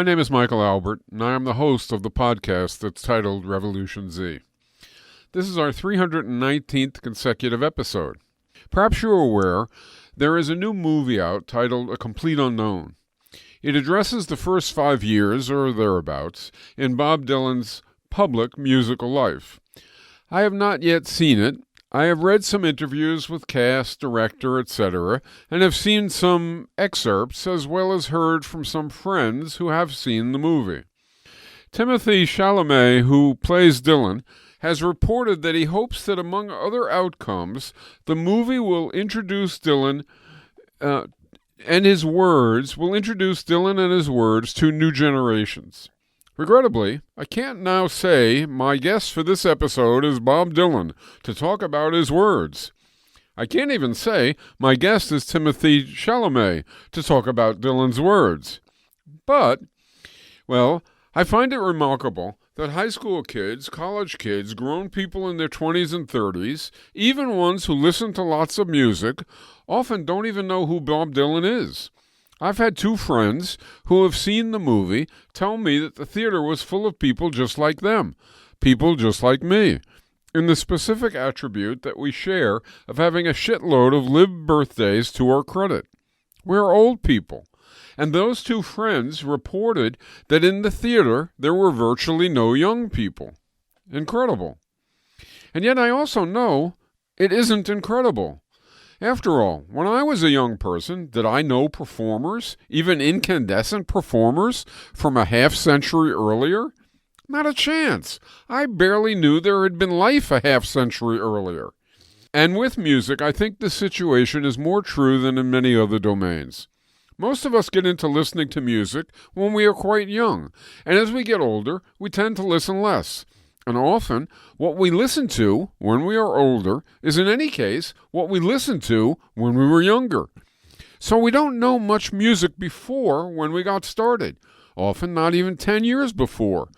My name is Michael Albert, and I am the host of the podcast that's titled RevolutionZ. This is our 319th consecutive episode. Perhaps you're aware there is a new movie out titled A Complete Unknown. It addresses the first 5 years, or thereabouts, in Bob Dylan's public musical life. I have not yet seen it. I have read some interviews with cast, director, etc., and have seen some excerpts as well as heard from some friends who have seen the movie. Timothée Chalamet, who plays Dylan, has reported that he hopes that among other outcomes, the movie will introduce Dylan and his words to new generations. Regrettably, I can't now say my guest for this episode is Bob Dylan to talk about his words. I can't even say my guest is Timothée Chalamet to talk about Dylan's words. But, well, I find it remarkable that high school kids, college kids, grown people in their 20s and 30s, even ones who listen to lots of music, often don't even know who Bob Dylan is. I've had 2 friends who have seen the movie tell me that the theater was full of people just like them, people just like me, in the specific attribute that we share of having a shitload of lived birthdays to our credit. We're old people, and those 2 friends reported that in the theater there were virtually no young people. Incredible. And yet I also know it isn't incredible. After all, when I was a young person, did I know performers, even incandescent performers, from a half-century earlier? Not a chance. I barely knew there had been life a half-century earlier. And with music, I think the situation is more true than in many other domains. Most of us get into listening to music when we are quite young, and as we get older, we tend to listen less. And often, what we listen to when we are older is in any case what we listened to when we were younger. So we don't know much music before when we got started, often not even 10 years before,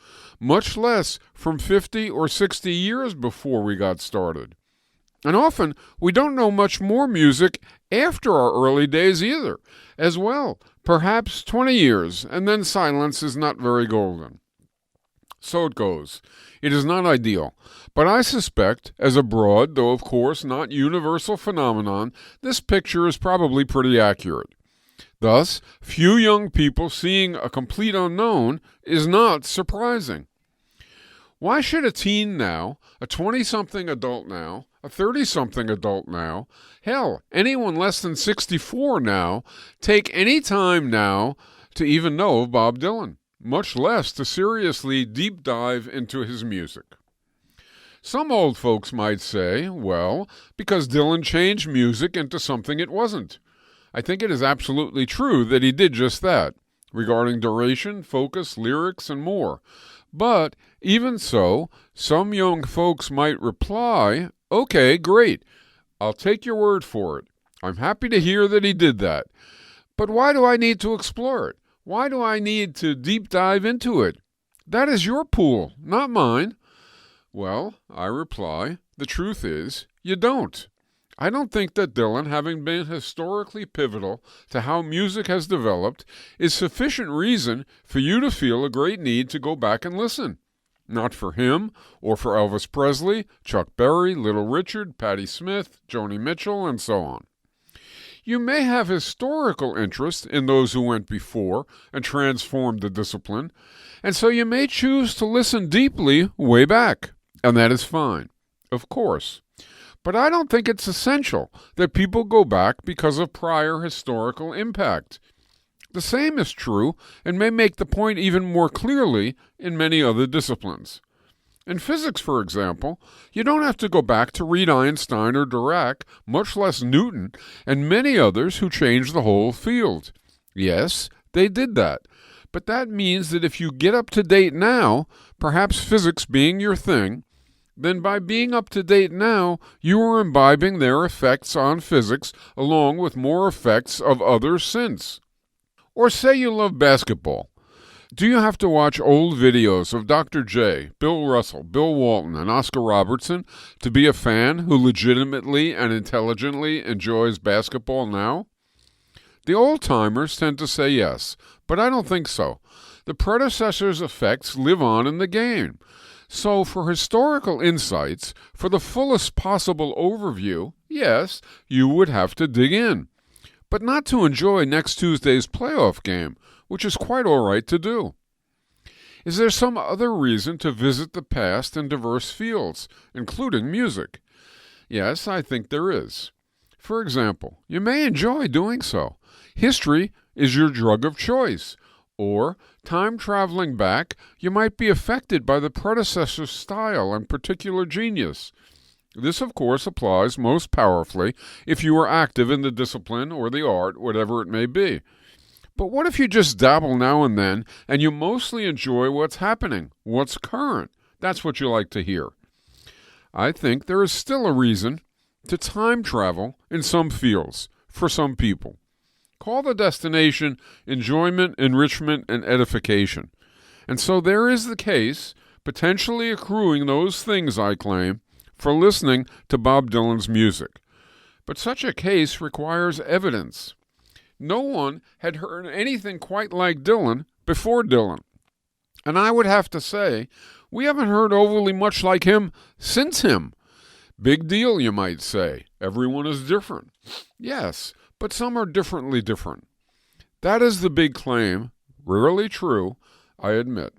much less from 50 or 60 years before we got started. And often, we don't know much more music after our early days either, as well, perhaps 20 years, and then silence is not very golden. So it goes. It is not ideal, but I suspect, as a broad, though of course not universal phenomenon, this picture is probably pretty accurate. Thus, few young people seeing A Complete Unknown is not surprising. Why should a teen now, a 20-something adult now, a 30-something adult now, hell, anyone less than 64 now, take any time now to even know of Bob Dylan? Much less to seriously deep dive into his music. Some old folks might say, well, because Dylan changed music into something it wasn't. I think it is absolutely true that he did just that, regarding duration, focus, lyrics, and more. But, even so, some young folks might reply, okay, great, I'll take your word for it. I'm happy to hear that he did that. But why do I need to explore it? Why do I need to deep dive into it? That is your pool, not mine. Well, I reply, the truth is, you don't. I don't think that Dylan, having been historically pivotal to how music has developed, is sufficient reason for you to feel a great need to go back and listen. Not for him, or for Elvis Presley, Chuck Berry, Little Richard, Patti Smith, Joni Mitchell, and so on. You may have historical interest in those who went before and transformed the discipline, and so you may choose to listen deeply way back, and that is fine, of course. But I don't think it's essential that people go back because of prior historical impact. The same is true, and may make the point even more clearly in many other disciplines. In physics, for example, you don't have to go back to read Einstein or Dirac, much less Newton, and many others who changed the whole field. Yes, they did that, but that means that if you get up to date now, perhaps physics being your thing, then by being up to date now, you are imbibing their effects on physics along with more effects of others since. Or say you love basketball. Do you have to watch old videos of Dr. J, Bill Russell, Bill Walton, and Oscar Robertson to be a fan who legitimately and intelligently enjoys basketball now? The old-timers tend to say yes, but I don't think so. the predecessor's effects live on in the game. So for historical insights, for the fullest possible overview, yes, you would have to dig in. But not to enjoy next Tuesday's playoff game, which is quite all right to do. Is there some other reason to visit the past in diverse fields, including music? Yes, I think there is. For example, you may enjoy doing so. History is your drug of choice. Or, time traveling back, you might be affected by the predecessor's style and particular genius. This, of course, applies most powerfully if you are active in the discipline or the art, whatever it may be. But what if you just dabble now and then, and you mostly enjoy what's happening, what's current? That's what you like to hear. I think there is still a reason to time travel in some fields, for some people. Call the destination enjoyment, enrichment, and edification. And so there is the case, potentially accruing those things, I claim, for listening to Bob Dylan's music. But such a case requires evidence. No one had heard anything quite like Dylan before Dylan. And I would have to say, we haven't heard overly much like him since him. Big deal, you might say. Everyone is different. Yes, but some are differently different. That is the big claim, rarely true, I admit.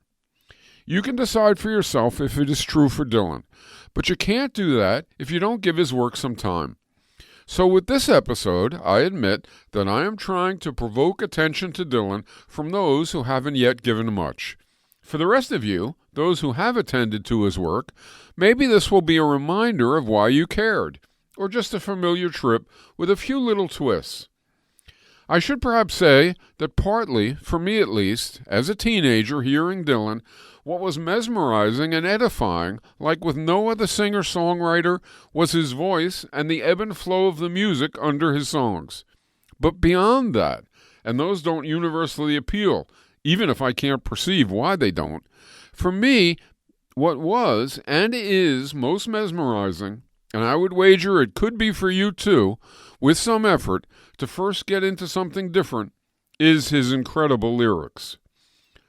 You can decide for yourself if it is true for Dylan, but you can't do that if you don't give his work some time. So with this episode, I admit that I am trying to provoke attention to Dylan from those who haven't yet given much. For the rest of you, those who have attended to his work, maybe this will be a reminder of why you cared, or just a familiar trip with a few little twists. I should perhaps say that partly, for me at least, as a teenager hearing Dylan, what was mesmerizing and edifying, like with no other singer-songwriter, was his voice and the ebb and flow of the music under his songs. But beyond that, and those don't universally appeal, even if I can't perceive why they don't, for me, what was and is most mesmerizing, and I would wager it could be for you too, with some effort, to first get into something different, is his incredible lyrics.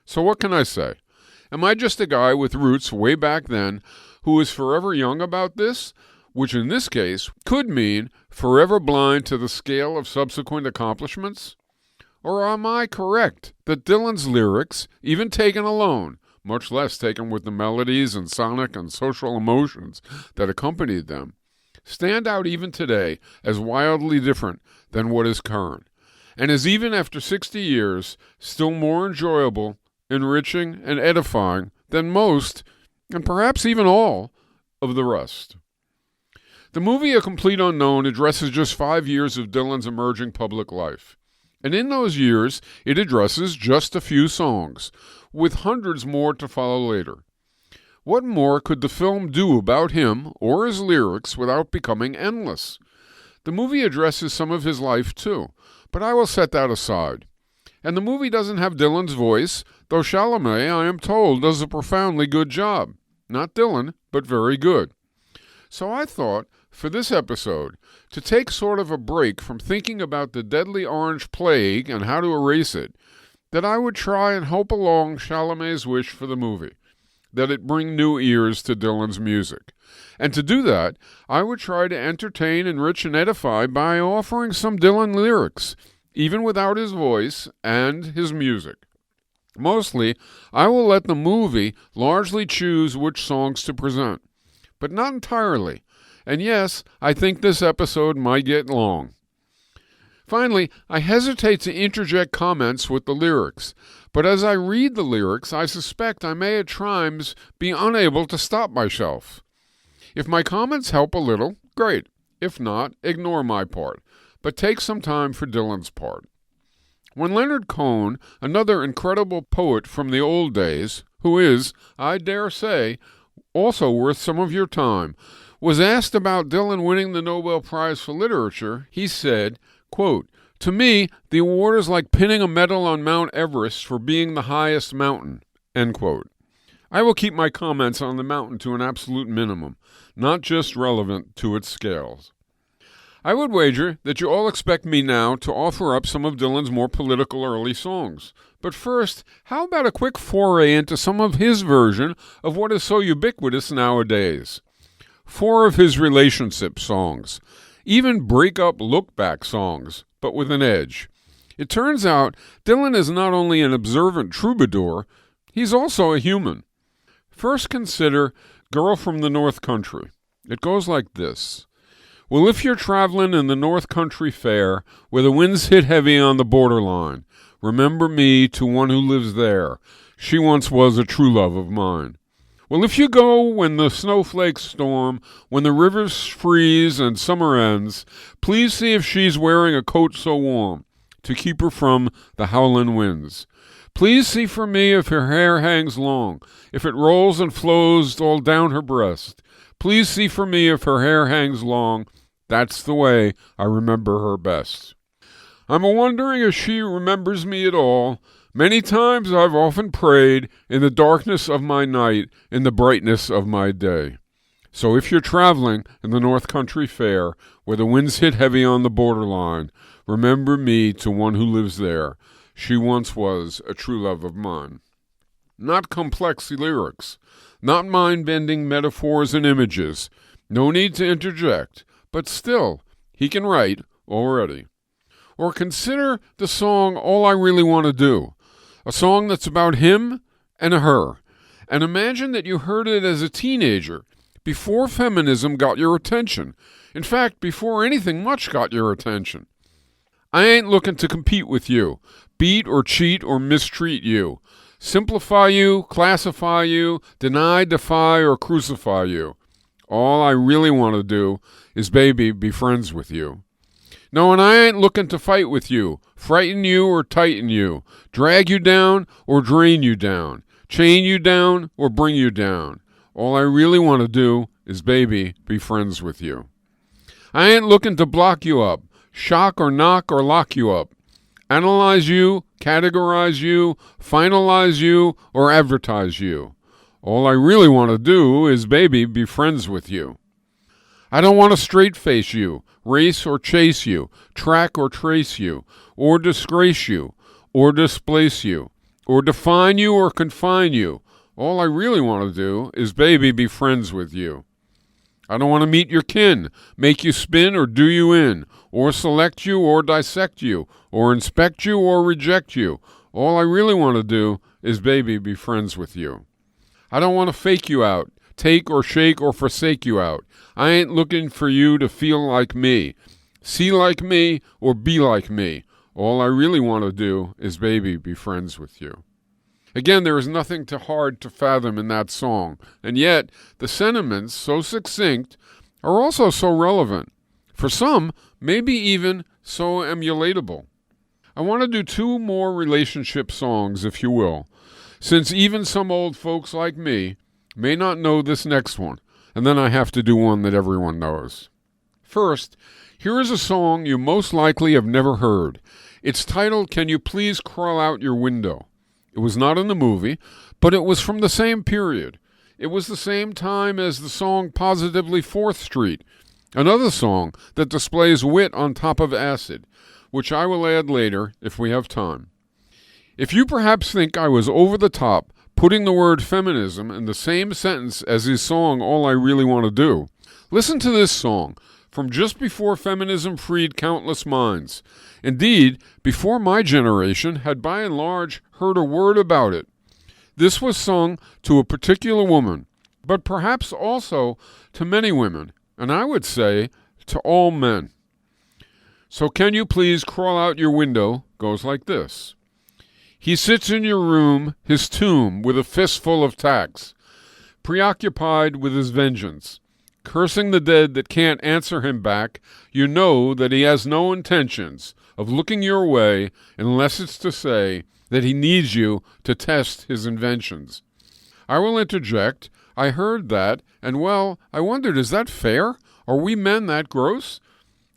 So what can I say? Am I just a guy with roots way back then who is forever young about this, which in this case could mean forever blind to the scale of subsequent accomplishments? Or am I correct that Dylan's lyrics, even taken alone, much less taken with the melodies and sonic and social emotions that accompanied them, stand out even today as wildly different than what is current, and is even after 60 years still more enjoyable, enriching, and edifying than most, and perhaps even all, of the rest. The movie A Complete Unknown addresses just 5 years of Dylan's emerging public life. And in those years, it addresses just a few songs, with hundreds more to follow later. What more could the film do about him or his lyrics without becoming endless? The movie addresses some of his life too, but I will set that aside. And the movie doesn't have Dylan's voice, though Chalamet, I am told, does a profoundly good job. Not Dylan, but very good. So I thought, for this episode, to take sort of a break from thinking about the deadly orange plague and how to erase it, that I would try and help along Chalamet's wish for the movie, that it bring new ears to Dylan's music. And to do that, I would try to entertain, enrich, and edify by offering some Dylan lyrics, even without his voice and his music. Mostly, I will let the movie largely choose which songs to present, but not entirely. And yes, I think this episode might get long. Finally, I hesitate to interject comments with the lyrics, but as I read the lyrics, I suspect I may at times be unable to stop myself. If my comments help a little, great. If not, ignore my part, but take some time for Dylan's part. When Leonard Cohen, another incredible poet from the old days, who is, I dare say, also worth some of your time, was asked about Dylan winning the Nobel Prize for Literature, he said, quote, "To me, the award is like pinning a medal on Mount Everest for being the highest mountain," end quote. I will keep my comments on the mountain to an absolute minimum, not just relevant to its scales. I would wager that you all expect me now to offer up some of Dylan's more political early songs, But first, how about a quick foray into some of his version of what is so ubiquitous nowadays? 4 of his relationship songs, even break-up look-back songs, but with an edge. It turns out Dylan is not only an observant troubadour, he's also a human. First consider Girl from the North Country. It goes like this. Well, if you're traveling in the North Country fair, where the winds hit heavy on the borderline, remember me to one who lives there. She once was a true love of mine. Well, if you go when the snowflakes storm, when the rivers freeze and summer ends, please see if she's wearing a coat so warm to keep her from the howling winds. Please see for me if her hair hangs long, if it rolls and flows all down her breast. Please see for me if her hair hangs long. That's the way I remember her best. I'm a-wondering if she remembers me at all. Many times I've often prayed in the darkness of my night, in the brightness of my day. So if you're traveling in the North Country Fair, where the winds hit heavy on the borderline, remember me to one who lives there. She once was a true love of mine. Not complex lyrics, not mind-bending metaphors and images. No need to interject, but still, he can write already. Or consider the song All I Really Want to Do, a song that's about him and a her. And imagine that you heard it as a teenager, before feminism got your attention. In fact, before anything much got your attention. I ain't looking to compete with you, beat or cheat or mistreat you, simplify you, classify you, deny, defy, or crucify you. All I really want to do is, baby, be friends with you. No, and I ain't looking to fight with you, frighten you or tighten you, drag you down or drain you down, chain you down or bring you down. All I really want to do is, baby, be friends with you. I ain't looking to block you up, shock or knock or lock you up, analyze you, categorize you, finalize you, or advertise you. All I really want to do is, baby, be friends with you. I don't want to straight-face you, race or chase you, track or trace you, or disgrace you, or displace you, or define you or confine you. All I really want to do is, baby, be friends with you. I don't want to meet your kin, make you spin or do you in, or select you or dissect you, or inspect you or reject you. All I really want to do is, baby, be friends with you. I don't want to fake you out, take or shake or forsake you out. I ain't looking for you to feel like me, see like me, or be like me. All I really want to do is, baby, be friends with you. Again, there is nothing too hard to fathom in that song, and yet the sentiments, so succinct, are also so relevant. For some, maybe even so emulatable. I want to do 2 more relationship songs, if you will, since even some old folks like me may not know this next one, and then I have to do one that everyone knows. First, here is a song you most likely have never heard. It's titled, Can You Please Crawl Out Your Window? It was not in the movie, but it was from the same period. It was the same time as the song Positively 4th Street, another song that displays wit on top of acid, which I will add later if we have time. If you perhaps think I was over the top putting the word feminism in the same sentence as his song All I Really Want to Do, listen to this song from just before feminism freed countless minds. Indeed, before my generation had by and large heard a word about it. This was sung to a particular woman, but perhaps also to many women, and I would say to all men. So Can You Please Crawl Out Your Window goes like this. He sits in your room, his tomb, with a fistful of tacks, preoccupied with his vengeance, cursing the dead that can't answer him back. You know that he has no intentions of looking your way unless it's to say that he needs you to test his inventions. I will interject. I heard that, and well, I wondered, is that fair? Are we men that gross?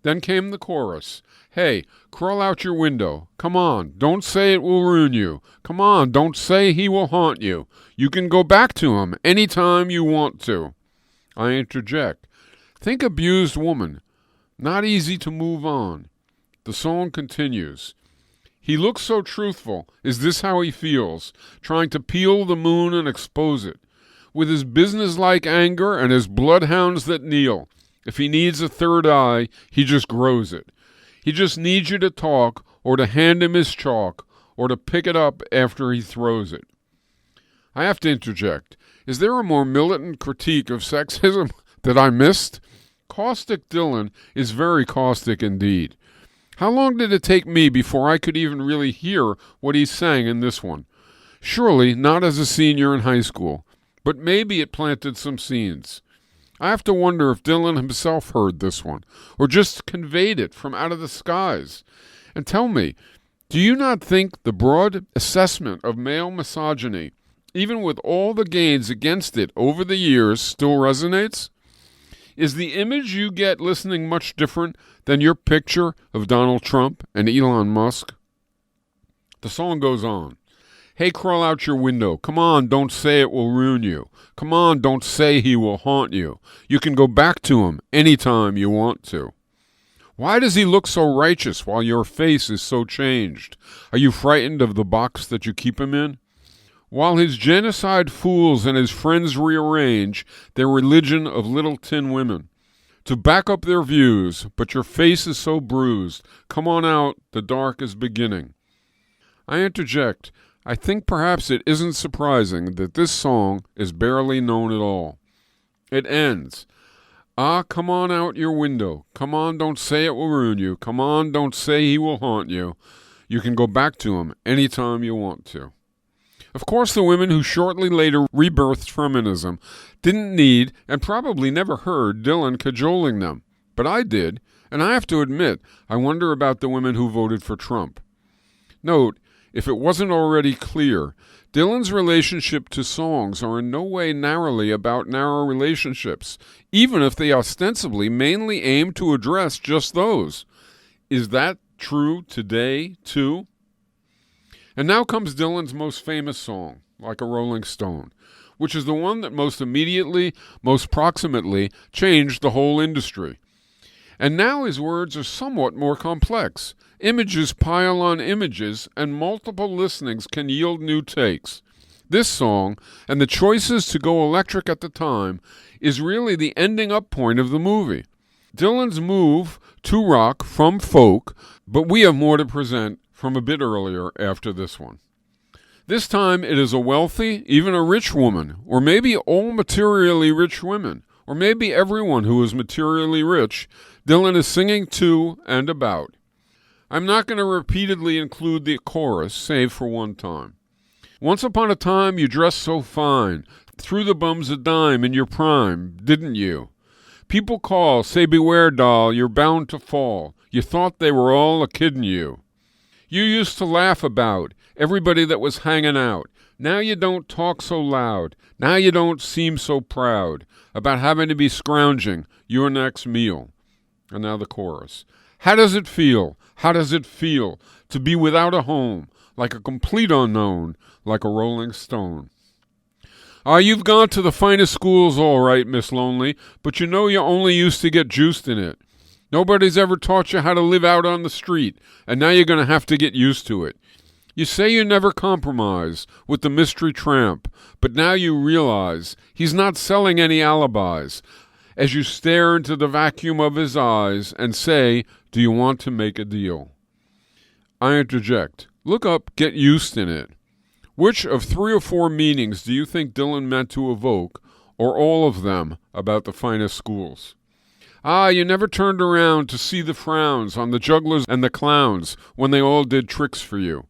Then came the chorus. Hey, crawl out your window. Come on, don't say it will ruin you. Come on, don't say he will haunt you. You can go back to him any time you want to. I interject. Think abused woman. Not easy to move on. The song continues. He looks so truthful. Is this how he feels? Trying to peel the moon and expose it. With his businesslike anger and his bloodhounds that kneel. If he needs a third eye, he just grows it. He just needs you to talk, or to hand him his chalk, or to pick it up after he throws it. I have to interject. Is there a more militant critique of sexism that I missed? Caustic Dylan is very caustic indeed. How long did it take me before I could even really hear what he sang in this one? Surely not as a senior in high school, but maybe it planted some seeds. I have to wonder if Dylan himself heard this one, or just conveyed it from out of the skies. And tell me, do you not think the broad assessment of male misogyny, even with all the gains against it over the years, still resonates? Is the image you get listening much different than your picture of Donald Trump and Elon Musk? The song goes on. Hey, crawl out your window. Come on, don't say it will ruin you. Come on, don't say he will haunt you. You can go back to him anytime you want to. Why does he look so righteous while your face is so changed? Are you frightened of the box that you keep him in? While his genocide fools and his friends rearrange their religion of little tin women to back up their views, but your face is so bruised. Come on out, the dark is beginning. I interject. I think perhaps it isn't surprising that this song is barely known at all. It ends. Ah, come on out your window. Come on, don't say it will ruin you. Come on, don't say he will haunt you. You can go back to him anytime you want to. Of course, the women who shortly later rebirthed feminism didn't need and probably never heard Dylan cajoling them. But I did, and I have to admit, I wonder about the women who voted for Trump. Note, if it wasn't already clear, Dylan's relationship to songs are in no way narrowly about narrow relationships, even if they ostensibly mainly aim to address just those. Is that true today, too? And now comes Dylan's most famous song, Like a Rolling Stone, which is the one that most immediately, most proximately changed the whole industry. And now his words are somewhat more complex. Images pile on images, and multiple listenings can yield new takes. This song, and the choices to go electric at the time, is really the ending up point of the movie. Dylan's move to rock from folk, but we have more to present from a bit earlier after this one. This time it is a wealthy, even a rich woman, or maybe all materially rich women, or maybe everyone who is materially rich, Dylan is singing to and about. I'm not going to repeatedly include the chorus, save for one time. Once upon a time you dressed so fine, threw the bums a dime in your prime, didn't you? People call, say beware doll, you're bound to fall. You thought they were all a-kiddin' you. You used to laugh about everybody that was hanging out. Now you don't talk so loud. Now you don't seem so proud about having to be scrounging your next meal. And now the chorus. How does it feel? How does it feel to be without a home, like a complete unknown, like a rolling stone? You've gone to the finest schools all right, Miss Lonely, but you know you only used to get juiced in it. Nobody's ever taught you how to live out on the street, and now you're going to have to get used to it. You say you never compromise with the mystery tramp, but now you realize he's not selling any alibis as you stare into the vacuum of his eyes and say, do you want to make a deal? I interject. Look up Get Used in It. Which of 3 or 4 meanings do you think Dylan meant to evoke, or all of them, about the finest schools? You never turned around to see the frowns on the jugglers and the clowns when they all did tricks for you.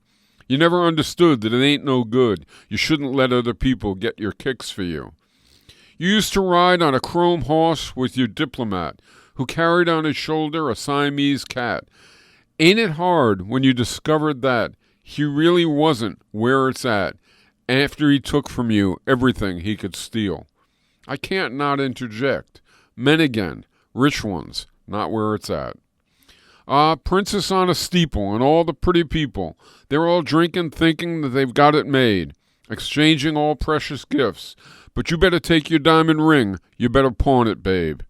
You never understood that it ain't no good. You shouldn't let other people get your kicks for you. You used to ride on a chrome horse with your diplomat, who carried on his shoulder a Siamese cat. Ain't it hard when you discovered that he really wasn't where it's at after he took from you everything he could steal? I can't not interject. Men again. Rich ones, not where it's at. Princess on a steeple and all the pretty people. They're all drinking, thinking that they've got it made, exchanging all precious gifts. But you better take your diamond ring. You better pawn it, babe.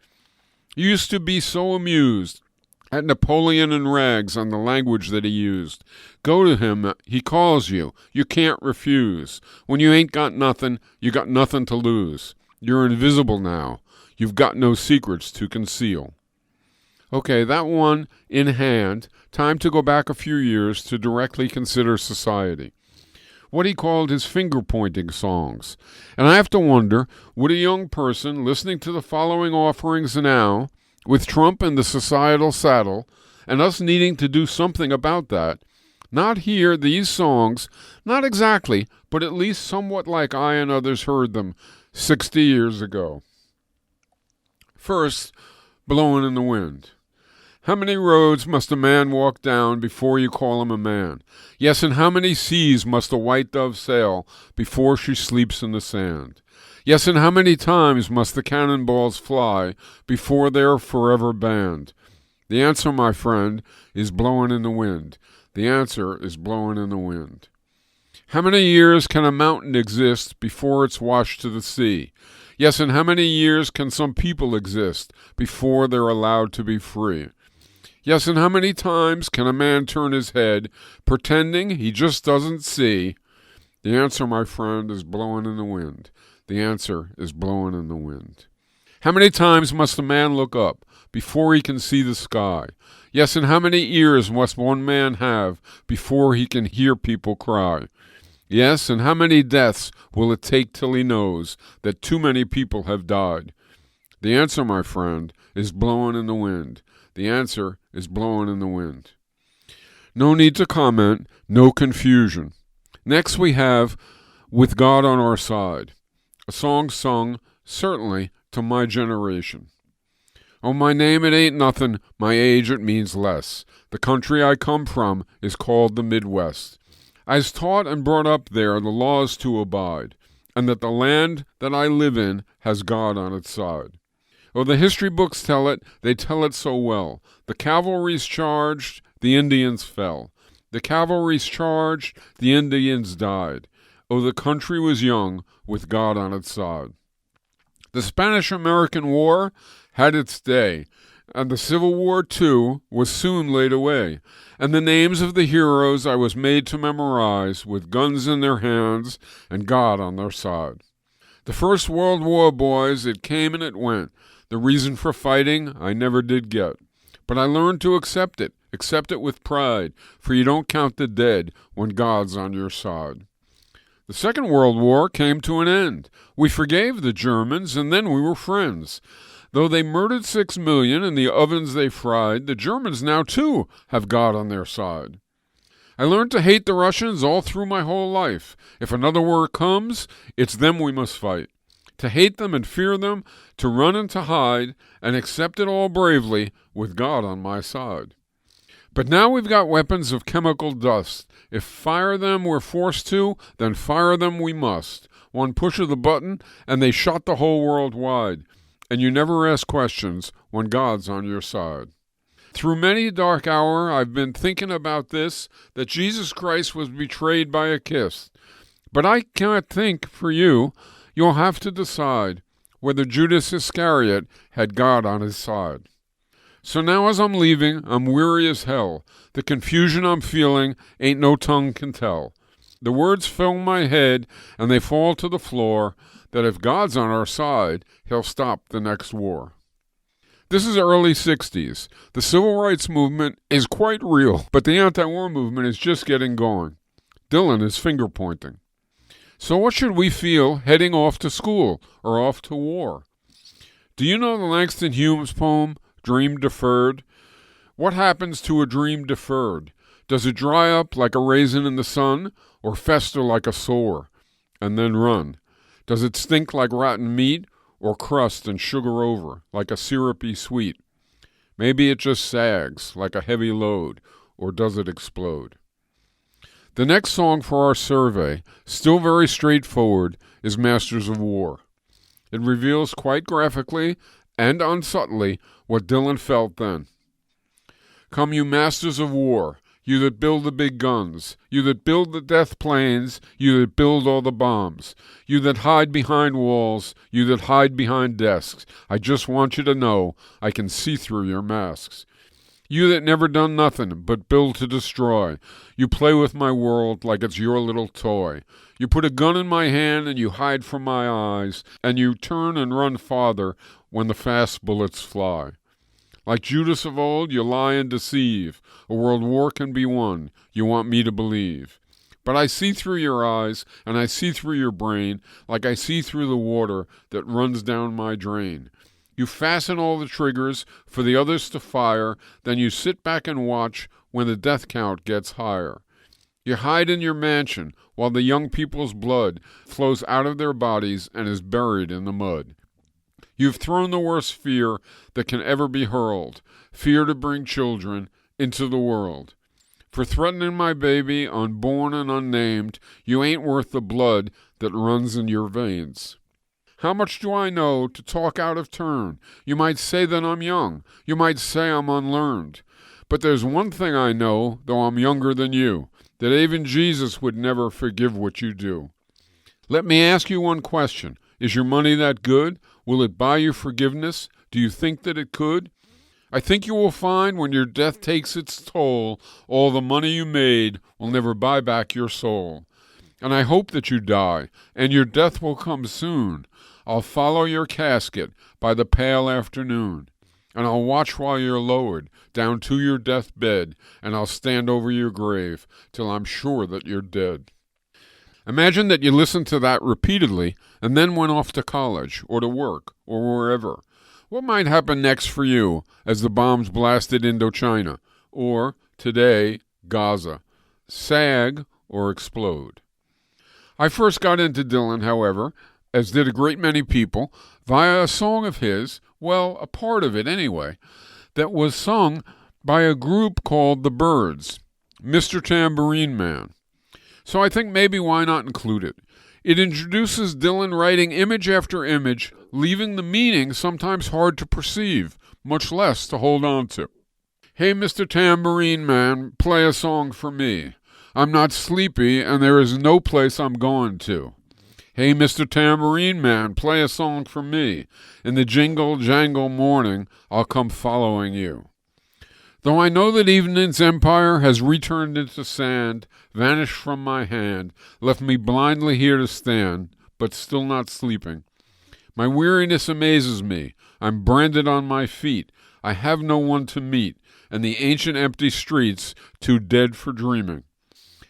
You used to be so amused at Napoleon in rags on the language that he used. Go to him. He calls you. You can't refuse. When you ain't got nothing, you got nothing to lose. You're invisible now. You've got no secrets to conceal. Okay, that one in hand. Time to go back a few years to directly consider society. What he called his finger-pointing songs. And I have to wonder, would a young person listening to the following offerings now, with Trump in the societal saddle, and us needing to do something about that, not hear these songs, not exactly, but at least somewhat like I and others heard them 60 years ago? First, Blowing in the Wind. How many roads must a man walk down before you call him a man? Yes, and how many seas must a white dove sail before she sleeps in the sand? Yes, and how many times must the cannonballs fly before they are forever banned? The answer, my friend, is blowing in the wind. The answer is blowing in the wind. How many years can a mountain exist before it's washed to the sea? Yes, and how many years can some people exist before they're allowed to be free? Yes, and how many times can a man turn his head, pretending he just doesn't see? The answer, my friend, is blowing in the wind. The answer is blowing in the wind. How many times must a man look up before he can see the sky? Yes, and how many ears must one man have before he can hear people cry? Yes, and how many deaths will it take till he knows that too many people have died? The answer, my friend, is blowing in the wind. The answer is blowing in the wind. No need to comment, no confusion. Next we have With God on Our Side, a song sung, certainly, to my generation. Oh, my name, it ain't nothing, my age, it means less. The country I come from is called the Midwest. I was taught and brought up there the laws to abide, and that the land that I live in has God on its side. Oh, the history books tell it, they tell it so well. The cavalry's charged, the Indians fell. The cavalry's charged, the Indians died. Oh, the country was young, with God on its side. The Spanish-American War had its day, and the Civil War, too, was soon laid away. And the names of the heroes I was made to memorize, with guns in their hands and God on their side. The First World War, boys, it came and it went. The reason for fighting I never did get. But I learned to accept it with pride, for you don't count the dead when God's on your side. The Second World War came to an end. We forgave the Germans, and then we were friends. Though they murdered 6 million in the ovens they fried, the Germans now, too, have God on their side. I learned to hate the Russians all through my whole life. If another war comes, it's them we must fight. To hate them and fear them, to run and to hide, and accept it all bravely, with God on my side. But now we've got weapons of chemical dust. If fire them we're forced to, then fire them we must. One push of the button, and they shot the whole world wide. And you never ask questions when God's on your side. Through many a dark hour I've been thinking about this, that Jesus Christ was betrayed by a kiss. But I can't think for you. You'll have to decide whether Judas Iscariot had God on his side. So now as I'm leaving, I'm weary as hell. The confusion I'm feeling ain't no tongue can tell. The words fill my head and they fall to the floor, that if God's on our side, he'll stop the next war. This is early 60s. The civil rights movement is quite real, but the anti-war movement is just getting going. Dylan is finger-pointing. So what should we feel heading off to school or off to war? Do you know the Langston Hughes poem, Dream Deferred? What happens to a dream deferred? Does it dry up like a raisin in the sun, or fester like a sore, and then run? Does it stink like rotten meat, or crust and sugar over, like a syrupy sweet? Maybe it just sags, like a heavy load, or does it explode? The next song for our survey, still very straightforward, is Masters of War. It reveals quite graphically and unsubtly what Dylan felt then. Come, you masters of war, you that build the big guns, you that build the death planes, you that build all the bombs, you that hide behind walls, you that hide behind desks. I just want you to know I can see through your masks. You that never done nothing but build to destroy. You play with my world like it's your little toy. You put a gun in my hand and you hide from my eyes, and you turn and run farther when the fast bullets fly. Like Judas of old, you lie and deceive. A world war can be won, you want me to believe. But I see through your eyes, and I see through your brain, like I see through the water that runs down my drain. You fasten all the triggers for the others to fire, then you sit back and watch when the death count gets higher. You hide in your mansion while the young people's blood flows out of their bodies and is buried in the mud. You've thrown the worst fear that can ever be hurled, fear to bring children into the world. For threatening my baby, unborn and unnamed, you ain't worth the blood that runs in your veins. How much do I know to talk out of turn? You might say that I'm young. You might say I'm unlearned. But there's one thing I know, though I'm younger than you, that even Jesus would never forgive what you do. Let me ask you one question. Is your money that good? Will it buy you forgiveness? Do you think that it could? I think you will find when your death takes its toll, all the money you made will never buy back your soul. And I hope that you die, and your death will come soon. I'll follow your casket by the pale afternoon, and I'll watch while you're lowered down to your deathbed, and I'll stand over your grave till I'm sure that you're dead. Imagine that you listened to that repeatedly and then went off to college or to work or wherever. What might happen next for you as the bombs blasted Indochina, or, today, Gaza? Sag or explode? I first got into Dylan, however, as did a great many people, via a song of his, well, a part of it anyway, that was sung by a group called The Byrds, Mr. Tambourine Man. So I think maybe why not include it? It introduces Dylan writing image after image, leaving the meaning sometimes hard to perceive, much less to hold on to. Hey, Mr. Tambourine Man, play a song for me. I'm not sleepy, and there is no place I'm going to. Hey, Mr. Tambourine Man, play a song for me. In the jingle-jangle morning, I'll come following you. Though I know that evening's empire has returned into sand, vanished from my hand, left me blindly here to stand, but still not sleeping. My weariness amazes me. I'm branded on my feet. I have no one to meet, and the ancient empty streets too dead for dreaming.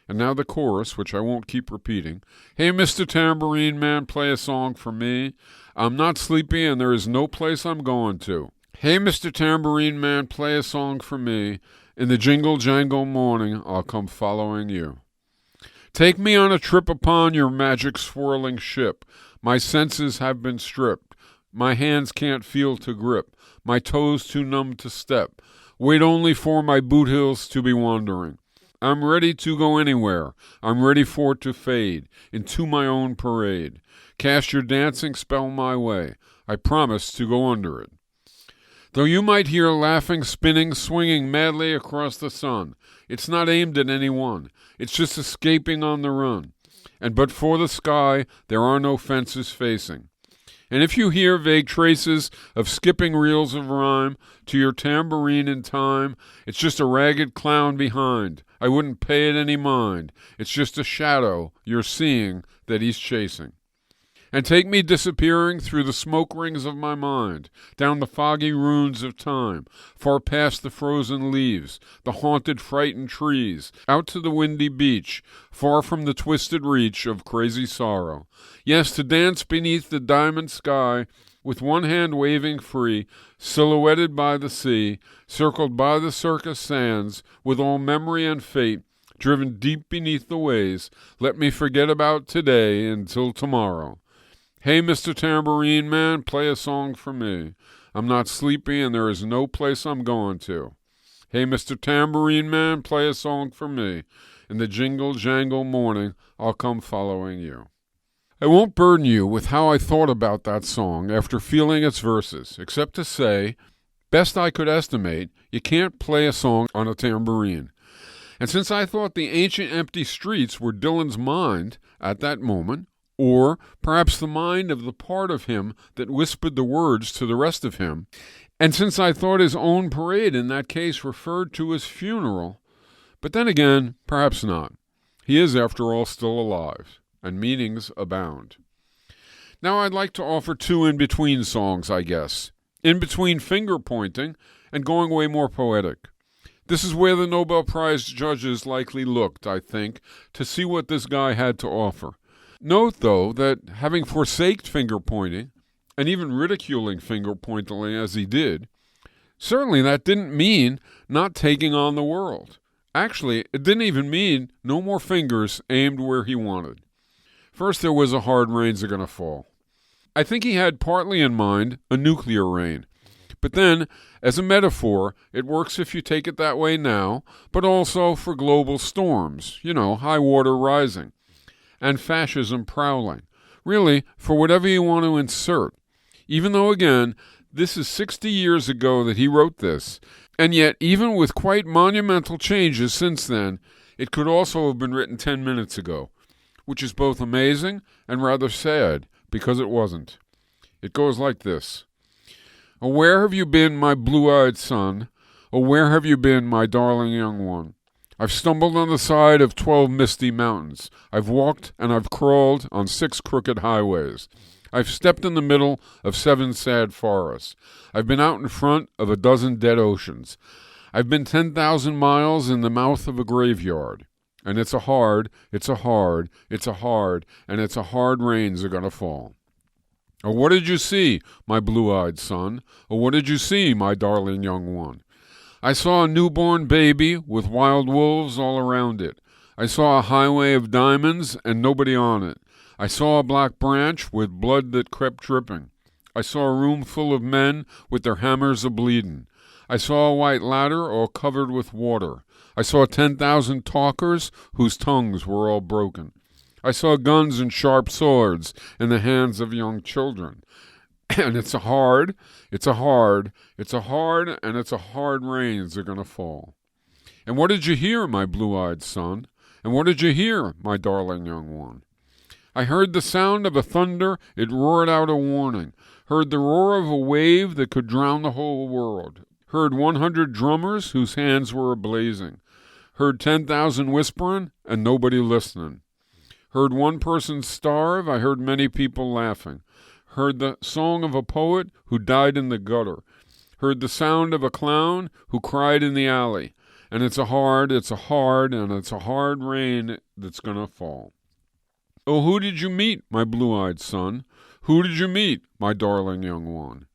And now the chorus, which I won't keep repeating. Hey, Mr. Tambourine Man, play a song for me. I'm not sleepy and there is no place I'm going to. Hey, Mr. Tambourine Man, play a song for me. In the jingle-jangle morning, I'll come following you. Take me on a trip upon your magic swirling ship. My senses have been stripped. My hands can't feel to grip. My toes too numb to step. Wait only for my boot heels to be wandering. I'm ready to go anywhere. I'm ready for it to fade into my own parade. Cast your dancing spell my way. I promise to go under it. Though you might hear laughing, spinning, swinging madly across the sun, it's not aimed at any one. It's just escaping on the run. And but for the sky, there are no fences facing. And if you hear vague traces of skipping reels of rhyme to your tambourine in time, it's just a ragged clown behind. I wouldn't pay it any mind. It's just a shadow you're seeing that he's chasing. And take me disappearing through the smoke rings of my mind, down the foggy ruins of time, far past the frozen leaves, the haunted, frightened trees, out to the windy beach, far from the twisted reach of crazy sorrow. Yes, to dance beneath the diamond sky, with one hand waving free, silhouetted by the sea, circled by the circus sands, with all memory and fate, driven deep beneath the waves, let me forget about today until tomorrow. Hey, Mr. Tambourine Man, play a song for me. I'm not sleepy and there is no place I'm going to. Hey, Mr. Tambourine Man, play a song for me. In the jingle-jangle morning, I'll come following you. I won't burden you with how I thought about that song after feeling its verses, except to say, best I could estimate, you can't play a song on a tambourine. And since I thought the ancient empty streets were Dylan's mind at that moment, or perhaps the mind of the part of him that whispered the words to the rest of him, And since I thought his own parade in that case referred to his funeral, but then again, perhaps not. He is, after all, still alive, and meanings abound. Now I'd like to offer two in-between songs, I guess. In between finger-pointing and going way more poetic. This is where the Nobel Prize judges likely looked, I think, to see what this guy had to offer. Note, though, that having forsaked finger-pointing, and even ridiculing finger-pointing as he did, certainly that didn't mean not taking on the world. Actually, it didn't even mean no more fingers aimed where he wanted. First, there was a hard rains are gonna fall. I think he had partly in mind a nuclear rain. But then, as a metaphor, it works if you take it that way now, but also for global storms, high water rising, and fascism prowling. Really, for whatever you want to insert. Even though, again, this is 60 years ago that he wrote this, and yet, even with quite monumental changes since then, it could also have been written 10 minutes ago, which is both amazing and rather sad, because it wasn't. It goes like this. Oh, where have you been, my blue-eyed son? Oh, where have you been, my darling young one? I've stumbled on the side of 12 misty mountains. I've walked and I've crawled on 6 crooked highways. I've stepped in the middle of 7 sad forests. I've been out in front of a 12 dead oceans. I've been 10,000 miles in the mouth of a graveyard. And it's a hard rains are gonna fall. Oh, what did you see, my blue-eyed son? Oh, what did you see, my darling young one? I saw a newborn baby with wild wolves all around it. I saw a highway of diamonds and nobody on it. I saw a black branch with blood that crept dripping. I saw a room full of men with their hammers a-bleedin'. I saw a white ladder all covered with water. I saw 10,000 talkers whose tongues were all broken. I saw guns and sharp swords in the hands of young children. And it's a hard rains are gonna fall. And what did you hear, my blue-eyed son? And what did you hear, my darling young one? I heard the sound of a thunder, it roared out a warning. Heard the roar of a wave that could drown the whole world. Heard 100 drummers whose hands were ablazing. Heard 10,000 whispering and nobody listening. Heard one person starve, I heard many people laughing. Heard the song of a poet who died in the gutter. Heard the sound of a clown who cried in the alley. And it's a hard rain that's gonna fall. Oh, who did you meet, my blue-eyed son? Who did you meet, my darling young one?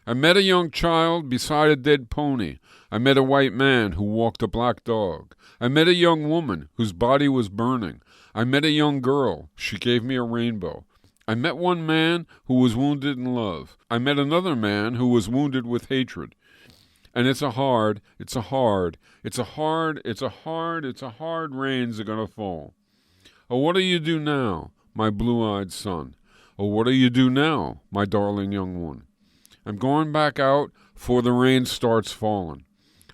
I met a young child beside a dead pony. I met a white man who walked a black dog. I met a young woman whose body was burning. I met a young girl. She gave me a rainbow. I met one man who was wounded in love. I met another man who was wounded with hatred. And it's a hard rains are gonna fall. Oh, what do you do now, my blue-eyed son? Oh, what do you do now, my darling young one? I'm going back out 'fore the rain starts falling.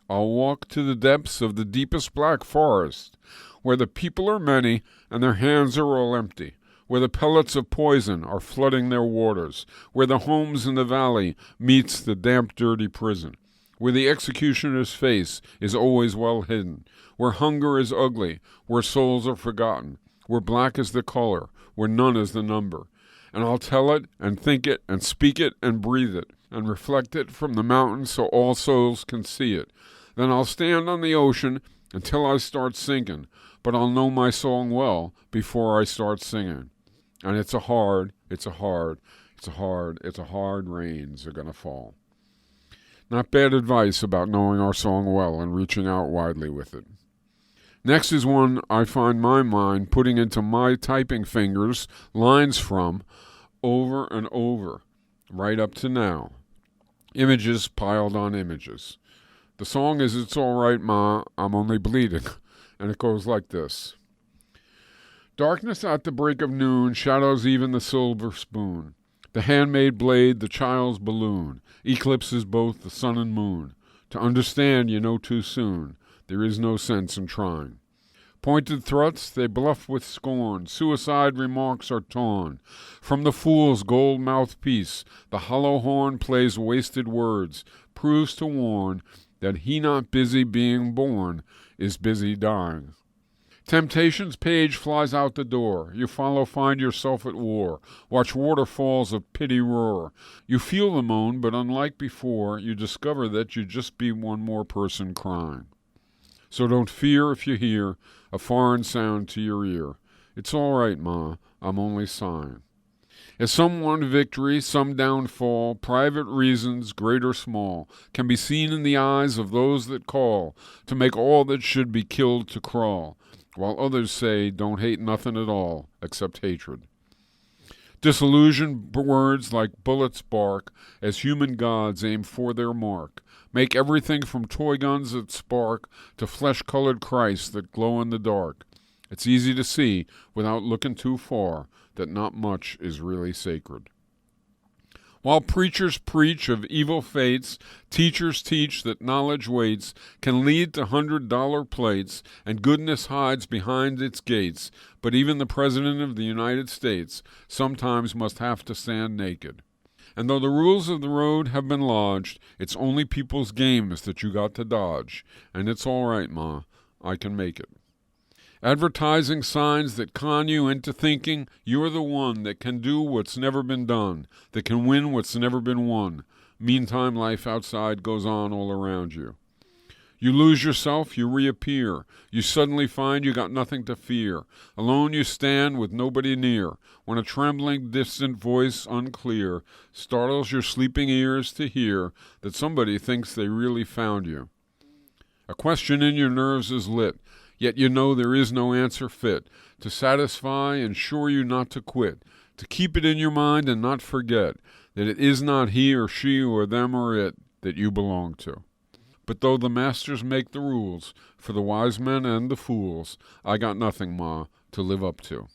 I'll walk to the depths of the deepest black forest, where the people are many and their hands are all empty, where the pellets of poison are flooding their waters, where the homes in the valley meets the damp, dirty prison, where the executioner's face is always well hidden, where hunger is ugly, where souls are forgotten, where black is the color, where none is the number. And I'll tell it and think it and speak it and breathe it and reflect it from the mountains so all souls can see it. Then I'll stand on the ocean until I start sinking, but I'll know my song well before I start singing. And it's a hard rains are gonna fall. Not bad advice about knowing our song well and reaching out widely with it. Next is one I find my mind putting into my typing fingers lines from over and over, right up to now. Images piled on images. The song is It's All Right, Ma, I'm Only Bleeding, and it goes like this. Darkness at the break of noon shadows even the silver spoon. The handmade blade, the child's balloon, eclipses both the sun and moon. To understand you know too soon. There is no sense in trying. Pointed thrusts they bluff with scorn, suicide remarks are torn. From the fool's gold mouthpiece the hollow horn plays wasted words, proves to warn that he not busy being born is busy dying. Temptation's page flies out the door. You follow, find yourself at war. Watch waterfalls of pity roar. You feel the moan, but unlike before, you discover that you just be one more person crying. So don't fear if you hear a foreign sound to your ear. It's all right, Ma, I'm only sighing. As some won victory, some downfall, private reasons, great or small, can be seen in the eyes of those that call to make all that should be killed to crawl, while others say don't hate nothing at all except hatred. Disillusioned words like bullets bark as human gods aim for their mark, make everything from toy guns that spark to flesh-colored Christs that glow in the dark. It's easy to see, without looking too far, that not much is really sacred. While preachers preach of evil fates, teachers teach that knowledge waits, can lead to $100 plates, and goodness hides behind its gates, but even the President of the United States sometimes must have to stand naked. And though the rules of the road have been lodged, it's only people's games that you got to dodge, and it's all right, Ma, I can make it. Advertising signs that con you into thinking you're the one that can do what's never been done, that can win what's never been won. Meantime, life outside goes on all around you. You lose yourself, you reappear. You suddenly find you got nothing to fear. Alone you stand with nobody near, when a trembling, distant voice unclear startles your sleeping ears to hear that somebody thinks they really found you. A question in your nerves is lit, yet you know there is no answer fit to satisfy and assure you not to quit, to keep it in your mind and not forget that it is not he or she or them or it that you belong to. But though the masters make the rules for the wise men and the fools, I got nothing, Ma, to live up to.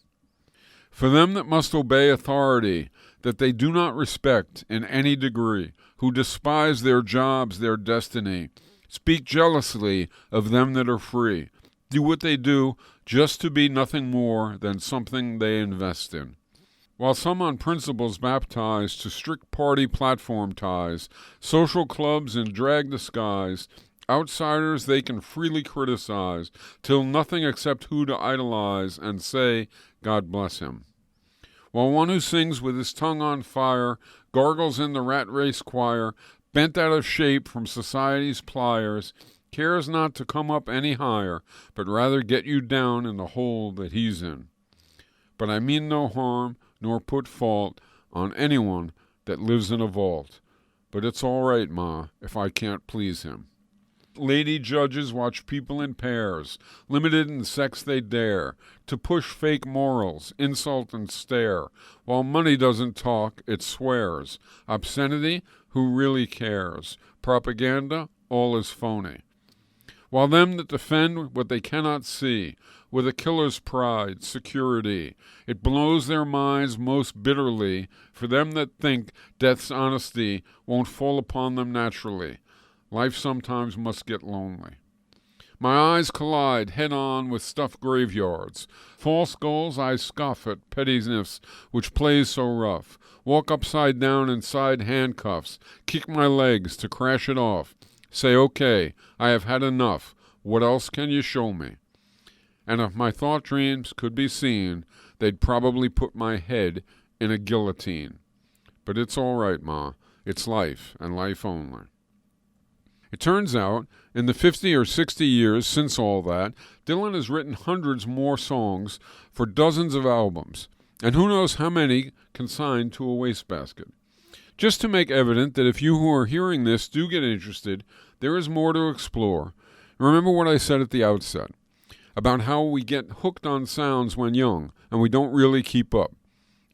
For them that must obey authority, that they do not respect in any degree, who despise their jobs, their destiny, speak jealously of them that are free, do what they do just to be nothing more than something they invest in. While some on principles baptized to strict party platform ties, social clubs in drag disguise, outsiders they can freely criticize, till nothing except who to idolize and say, God bless him. While one who sings with his tongue on fire, gargles in the rat race choir, bent out of shape from society's pliers, cares not to come up any higher, but rather get you down in the hole that he's in. But I mean no harm, nor put fault on anyone that lives in a vault. But it's all right, Ma, if I can't please him. Lady judges watch people in pairs, limited in sex they dare, to push fake morals, insult and stare. While money doesn't talk, it swears. Obscenity, who really cares? Propaganda, all is phony. While them that defend what they cannot see, with a killer's pride, security, it blows their minds most bitterly, for them that think death's honesty won't fall upon them naturally. Life sometimes must get lonely. My eyes collide head-on with stuffed graveyards. False goals I scoff at pettiness which plays so rough. Walk upside down inside handcuffs, kick my legs to crash it off. Say, okay, I have had enough. What else can you show me? And if my thought dreams could be seen, they'd probably put my head in a guillotine. But it's all right, Ma. It's life, and life only. It turns out, in the 50 or 60 years since all that, Dylan has written hundreds more songs for dozens of albums, and who knows how many consigned to a wastebasket. Just to make evident that if you who are hearing this do get interested, there is more to explore. Remember what I said at the outset about how we get hooked on sounds when young, and we don't really keep up.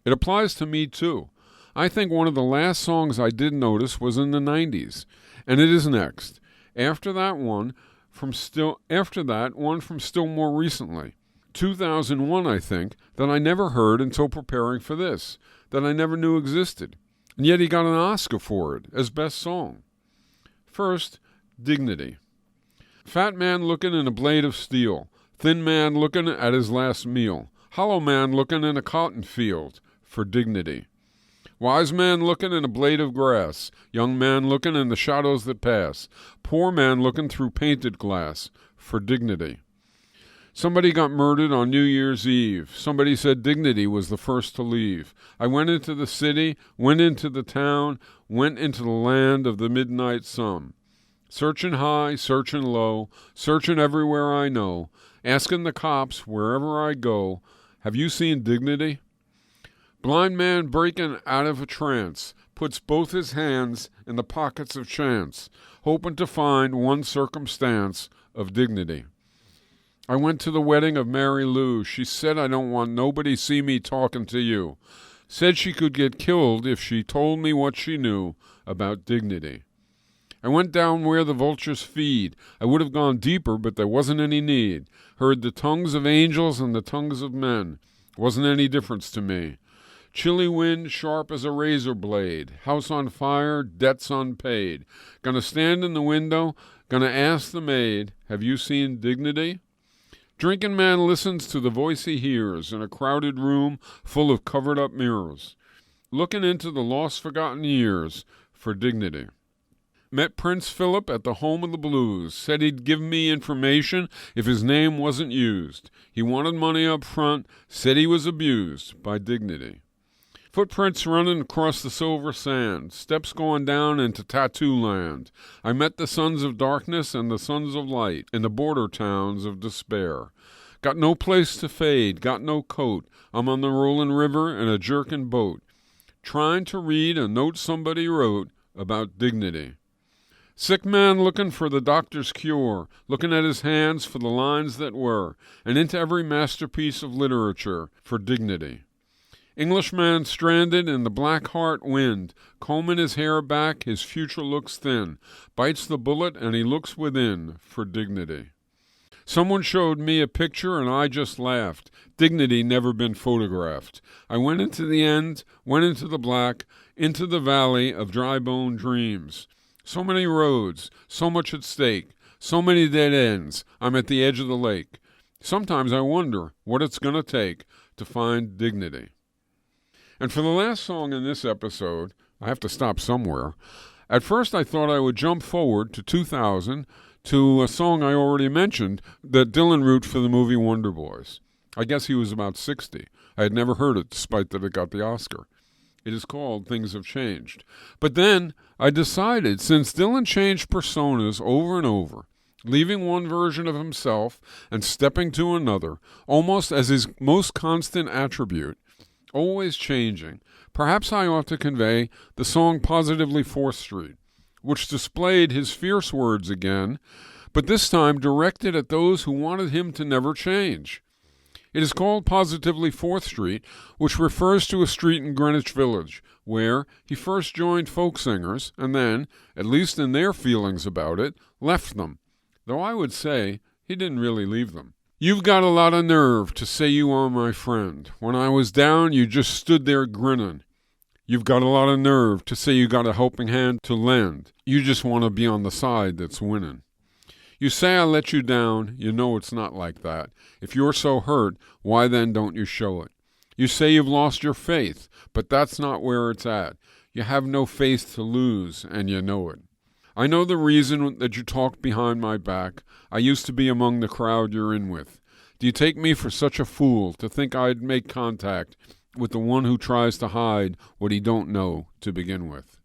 It applies to me too. I think one of the last songs I did notice was in the 90s, and it is next. After that, one from still more recently. 2001, I think, that I never heard until preparing for this, that I never knew existed. And yet he got an Oscar for it as Best Song. First, Dignity. Fat man looking in a blade of steel, Thin man looking at his last meal. Hollow man looking in a cotton field for dignity. Wise man looking in a blade of grass. Young man looking in the shadows that pass. Poor man looking through painted glass for dignity. Somebody got murdered on New Year's Eve. Somebody said dignity was the first to leave. I went into the city, went into the town, went into the land of the midnight sun. Searching high, searching low, searching everywhere I know, asking the cops wherever I go, have you seen dignity? Blind man breaking out of a trance, puts both his hands in the pockets of chance, hoping to find one circumstance of dignity. I went to the wedding of Mary Lou. She said, I don't want nobody see me talking to you. Said she could get killed if she told me what she knew about dignity. I went down where the vultures feed. I would have gone deeper, but there wasn't any need. Heard the tongues of angels and the tongues of men. Wasn't any difference to me. Chilly wind, sharp as a razor blade. House on fire, debts unpaid. Gonna stand in the window, gonna ask the maid, have you seen dignity? Drinking man listens to the voice he hears in a crowded room full of covered-up mirrors. Looking into the lost-forgotten years for dignity. Met Prince Philip at the home of the blues. Said he'd give me information if his name wasn't used. He wanted money up front. Said he was abused by dignity. Footprints running across the silver sand. Steps going down into tattoo land. I met the sons of darkness and the sons of light in the border towns of despair. Got no place to fade. Got no coat. I'm on the rolling river in a jerking boat. Trying to read a note somebody wrote about dignity. Sick man looking for the doctor's cure, looking at his hands for the lines that were, and into every masterpiece of literature for dignity. Englishman stranded in the black heart wind, combing his hair back, his future looks thin, bites the bullet and he looks within for dignity. Someone showed me a picture and I just laughed. Dignity never been photographed. I went into the end, went into the black, into the valley of dry bone dreams. So many roads, so much at stake, so many dead ends. I'm at the edge of the lake. Sometimes I wonder what it's going to take to find dignity. And for the last song in this episode, I have to stop somewhere. At first I thought I would jump forward to 2000 to a song I already mentioned that Dylan wrote for the movie Wonder Boys. I guess he was about 60. I had never heard it despite that it got the Oscar. It is called Things Have Changed. But then I decided, since Dylan changed personas over and over, leaving one version of himself and stepping to another, almost as his most constant attribute, always changing, perhaps I ought to convey the song Positively 4th Street, which displayed his fierce words again, but this time directed at those who wanted him to never change. It is called Positively 4th Street, which refers to a street in Greenwich Village, where he first joined folk singers and then, at least in their feelings about it, left them, though I would say he didn't really leave them. You've got a lot of nerve to say you are my friend. When I was down, you just stood there grinning. You've got a lot of nerve to say you got a helping hand to lend. You just want to be on the side that's winning. You say I let you down, you know it's not like that. If you're so hurt, why then don't you show it? You say you've lost your faith, but that's not where it's at. You have no faith to lose, and you know it. I know the reason that you talk behind my back. I used to be among the crowd you're in with. Do you take me for such a fool to think I'd make contact with the one who tries to hide what he don't know to begin with?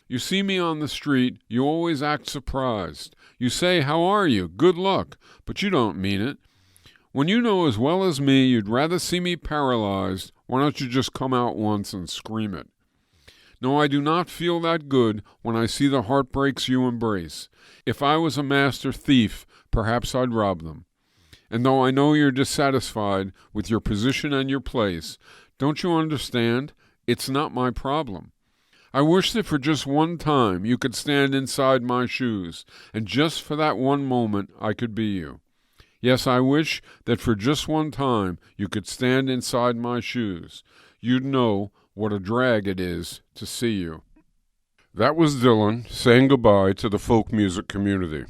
You see me on the street, you always act surprised. You say, how are you? Good luck. But you don't mean it. When you know as well as me you'd rather see me paralyzed, why don't you just come out once and scream it? No, I do not feel that good when I see the heartbreaks you embrace. If I was a master thief, perhaps I'd rob them. And though I know you're dissatisfied with your position and your place, don't you understand? It's not my problem. I wish that for just one time you could stand inside my shoes, and just for that one moment I could be you. Yes, I wish that for just one time you could stand inside my shoes. You'd know what a drag it is to see you. That was Dylan saying goodbye to the folk music community.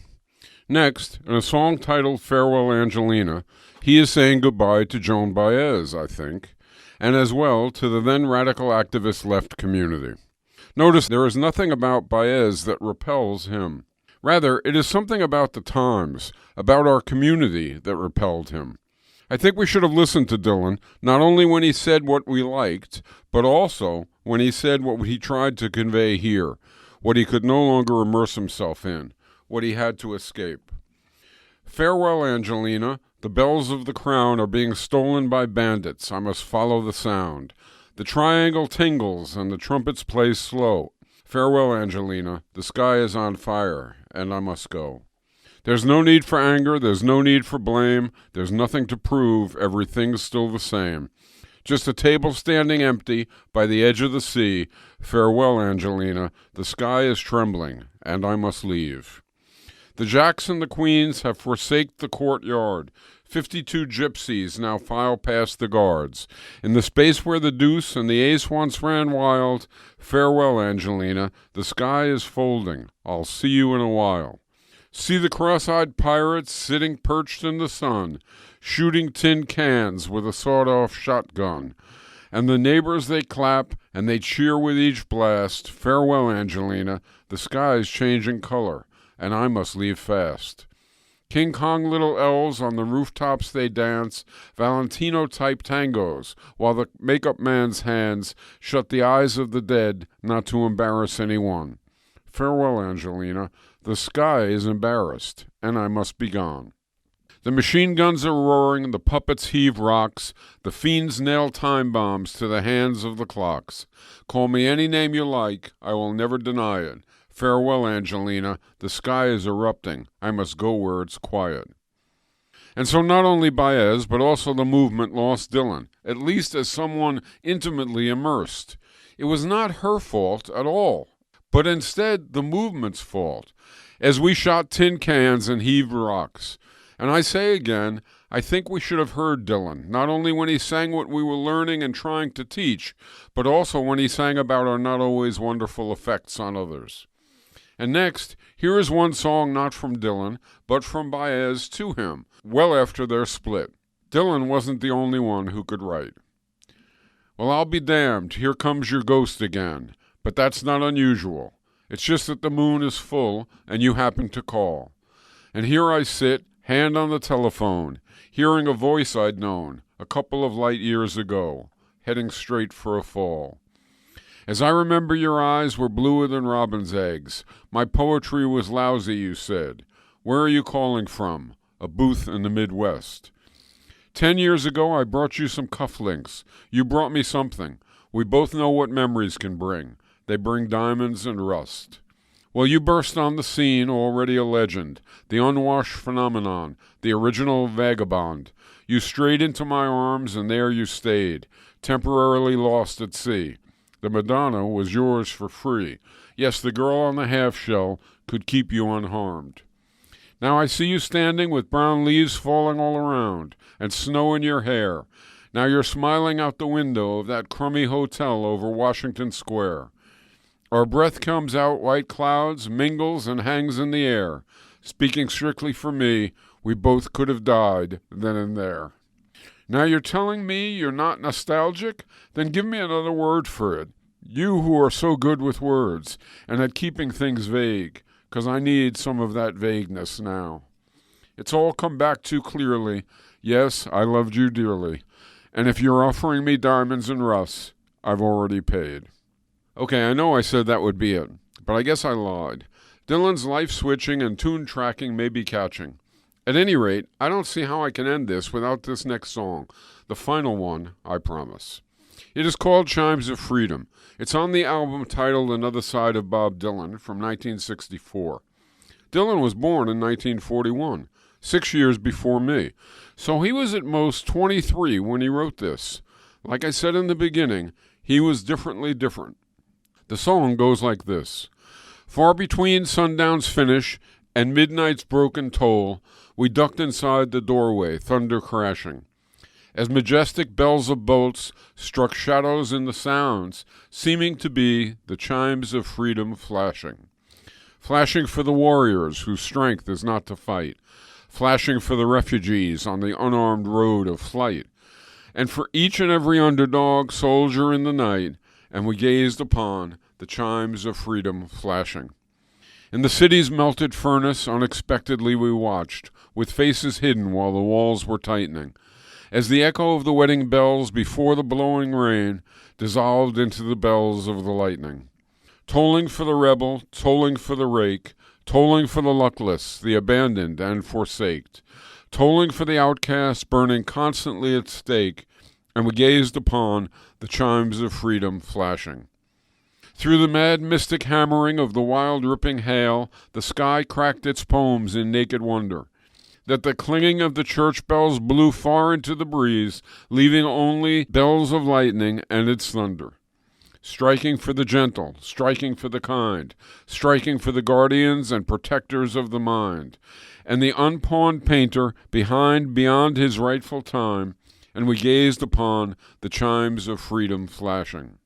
Next, in a song titled Farewell Angelina, he is saying goodbye to Joan Baez, I think, and as well to the then radical activist left community. Notice there is nothing about Baez that repels him. Rather, it is something about the times, about our community, that repelled him. I think we should have listened to Dylan, not only when he said what we liked, but also when he said what he tried to convey here, what he could no longer immerse himself in, what he had to escape. Farewell, Angelina. The bells of the crown are being stolen by bandits. I must follow the sound. The triangle tingles and the trumpets play slow. Farewell, Angelina. The sky is on fire, and I must go. There's no need for anger. There's no need for blame. There's nothing to prove. Everything's still the same. Just a table standing empty by the edge of the sea. Farewell, Angelina. The sky is trembling, and I must leave. The jacks and the queens have forsaked the courtyard. 52 gypsies now file past the guards. In the space where the deuce and the ace once ran wild, farewell, Angelina. The sky is folding. I'll see you in a while. See the cross-eyed pirates sitting perched in the sun, shooting tin cans with a sawed-off shotgun. And the neighbors they clap, and they cheer with each blast. Farewell, Angelina. The sky's changing color, and I must leave fast. King Kong little elves on the rooftops they dance, Valentino-type tangos, while the makeup man's hands shut the eyes of the dead not to embarrass anyone. Farewell, Angelina. The sky is embarrassed, and I must be gone. The machine guns are roaring, the puppets heave rocks, the fiends nail time bombs to the hands of the clocks. Call me any name you like, I will never deny it. Farewell, Angelina. The sky is erupting. I must go where it's quiet. And so not only Baez, but also the movement lost Dylan, at least as someone intimately immersed. It was not her fault at all, but instead the movement's fault, as we shot tin cans and heaved rocks. And I say again, I think we should have heard Dylan, not only when he sang what we were learning and trying to teach, but also when he sang about our not always wonderful effects on others. And next, here is one song not from Dylan, but from Baez to him, well after their split. Dylan wasn't the only one who could write. Well, I'll be damned, here comes your ghost again, but that's not unusual. It's just that the moon is full, and you happen to call. And here I sit, hand on the telephone, hearing a voice I'd known a couple of light years ago, heading straight for a fall. As I remember, your eyes were bluer than robin's eggs. My poetry was lousy, you said. Where are you calling from? A booth in the Midwest. 10 years ago, I brought you some cufflinks. You brought me something. We both know what memories can bring. They bring diamonds and rust. Well, you burst on the scene, already a legend, the unwashed phenomenon, the original vagabond. You strayed into my arms, and there you stayed, temporarily lost at sea. The Madonna was yours for free. Yes, the girl on the half-shell could keep you unharmed. Now I see you standing with brown leaves falling all around and snow in your hair. Now you're smiling out the window of that crummy hotel over Washington Square. Our breath comes out white clouds, mingles, and hangs in the air. Speaking strictly for me, we both could have died then and there. Now you're telling me you're not nostalgic? Then give me another word for it. You who are so good with words and at keeping things vague, 'cause I need some of that vagueness now. It's all come back too clearly. Yes, I loved you dearly. And if you're offering me diamonds and rust, I've already paid. Okay, I know I said that would be it, but I guess I lied. Dylan's life-switching and tune tracking may be catching. At any rate, I don't see how I can end this without this next song, the final one, I promise. It is called Chimes of Freedom. It's on the album titled Another Side of Bob Dylan from 1964. Dylan was born in 1941, 6 years before me, so he was at most 23 when he wrote this. Like I said in the beginning, he was differently different. The song goes like this. Far between sundown's finish and midnight's broken toll, we ducked inside the doorway, thunder crashing. As majestic bells of bolts struck shadows in the sounds, seeming to be the chimes of freedom flashing. flashing for the warriors whose strength is not to fight, flashing for the refugees on the unarmed road of flight, and for each and every underdog soldier in the night, and we gazed upon the chimes of freedom flashing. In the city's melted furnace, unexpectedly we watched, with faces hidden while the walls were tightening, as the echo of the wedding bells before the blowing rain dissolved into the bells of the lightning. Tolling for the rebel, tolling for the rake, tolling for the luckless, the abandoned and forsaked, tolling for the outcast burning constantly at stake, and we gazed upon the chimes of freedom flashing. Through the mad mystic hammering of the wild ripping hail, the sky cracked its poems in naked wonder, that the clinging of the church bells blew far into the breeze, leaving only bells of lightning and its thunder. Striking for the gentle, striking for the kind, striking for the guardians and protectors of the mind, and the unpawned painter beyond his rightful time, and we gazed upon the chimes of freedom flashing.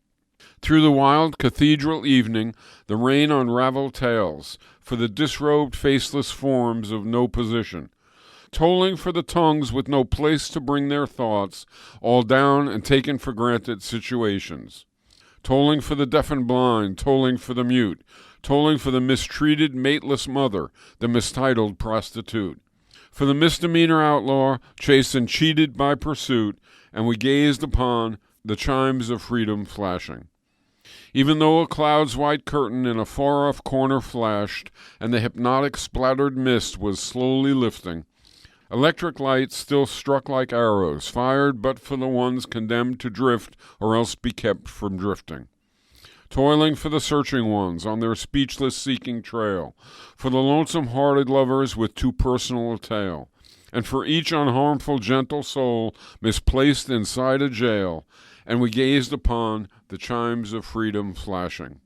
Through the wild cathedral evening, the rain unraveled tales for the disrobed faceless forms of no position, tolling for the tongues with no place to bring their thoughts, all down and taken for granted situations, tolling for the deaf and blind, tolling for the mute, tolling for the mistreated mateless mother, the mistitled prostitute, for the misdemeanor outlaw chased and cheated by pursuit, and we gazed upon the chimes of freedom flashing. Even though a cloud's white curtain in a far-off corner flashed, and the hypnotic splattered mist was slowly lifting, electric lights still struck like arrows, fired but for the ones condemned to drift or else be kept from drifting. Toiling for the searching ones on their speechless seeking trail, for the lonesome-hearted lovers with too personal a tale, and for each unharmful gentle soul misplaced inside a jail, and we gazed upon the chimes of freedom flashing.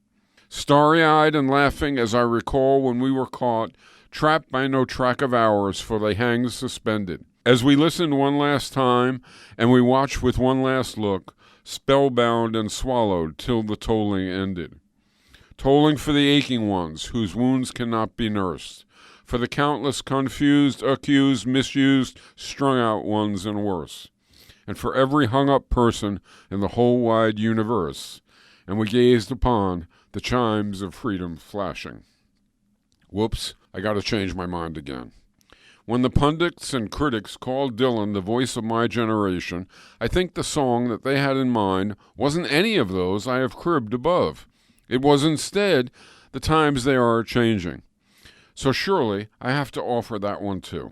Starry-eyed and laughing as I recall when we were caught, trapped by no track of hours, for they hang suspended. As we listened one last time, and we watched with one last look, spellbound and swallowed till the tolling ended. Tolling for the aching ones whose wounds cannot be nursed, for the countless confused, accused, misused, strung out ones and worse, and for every hung-up person in the whole wide universe, and we gazed upon the chimes of freedom flashing. Whoops, I gotta change my mind again. When the pundits and critics called Dylan the voice of my generation, I think the song that they had in mind wasn't any of those I have cribbed above. It was instead the times they are changing. So surely I have to offer that one too.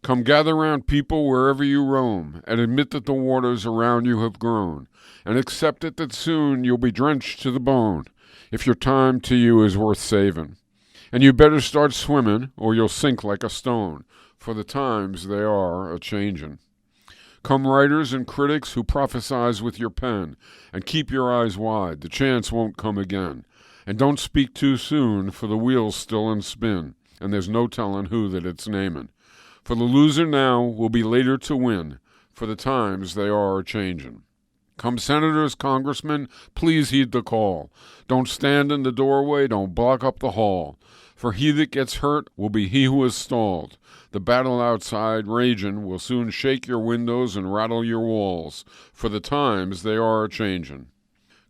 Come gather round people wherever you roam, and admit that the waters around you have grown, and accept it that soon you'll be drenched to the bone, if your time to you is worth saving. And you better start swimming, or you'll sink like a stone, for the times they are a-changin'. Come writers and critics who prophesize with your pen, and keep your eyes wide, the chance won't come again. And don't speak too soon, for the wheel's still in spin, and there's no tellin' who that it's namin'. For the loser now will be later to win, for the times they are a-changin'. Come senators, congressmen, please heed the call. Don't stand in the doorway, don't block up the hall. For he that gets hurt will be he who is stalled. The battle outside ragin' will soon shake your windows and rattle your walls, for the times they are a-changin'.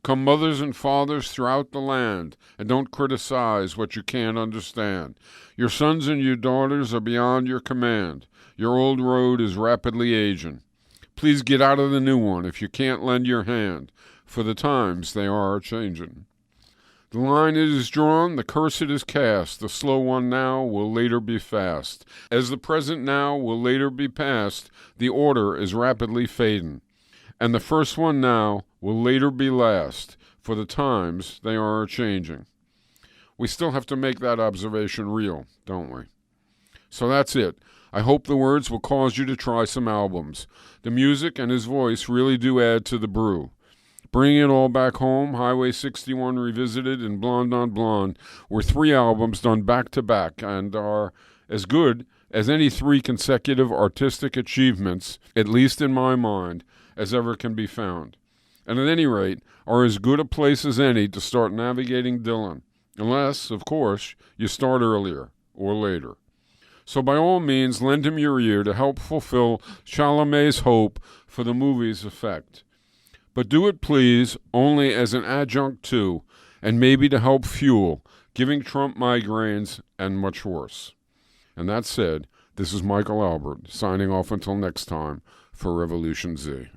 Come mothers and fathers throughout the land, and don't criticize what you can't understand. Your sons and your daughters are beyond your command. Your old road is rapidly aging. Please get out of the new one if you can't lend your hand, for the times they are a-changin'. The line it is drawn, the curse it is cast, the slow one now will later be fast. As the present now will later be past, the order is rapidly fadin', and the first one now will later be last, for the times they are a-changing. We still have to make that observation real, don't we? So that's it. I hope the words will cause you to try some albums. The music and his voice really do add to the brew. Bringing It All Back Home, Highway 61 Revisited, and Blonde on Blonde were 3 albums done back-to-back and are as good as any 3 consecutive artistic achievements, at least in my mind, as ever can be found. And at any rate, are as good a place as any to start navigating Dylan, Unless, of course, you start earlier or later. So by all means, lend him your ear to help fulfill Chalamet's hope for the movie's effect. But do it, please, only as an adjunct to, and maybe to help fuel, giving Trump migraines and much worse. And that said, this is Michael Albert, signing off until next time for Revolution Z.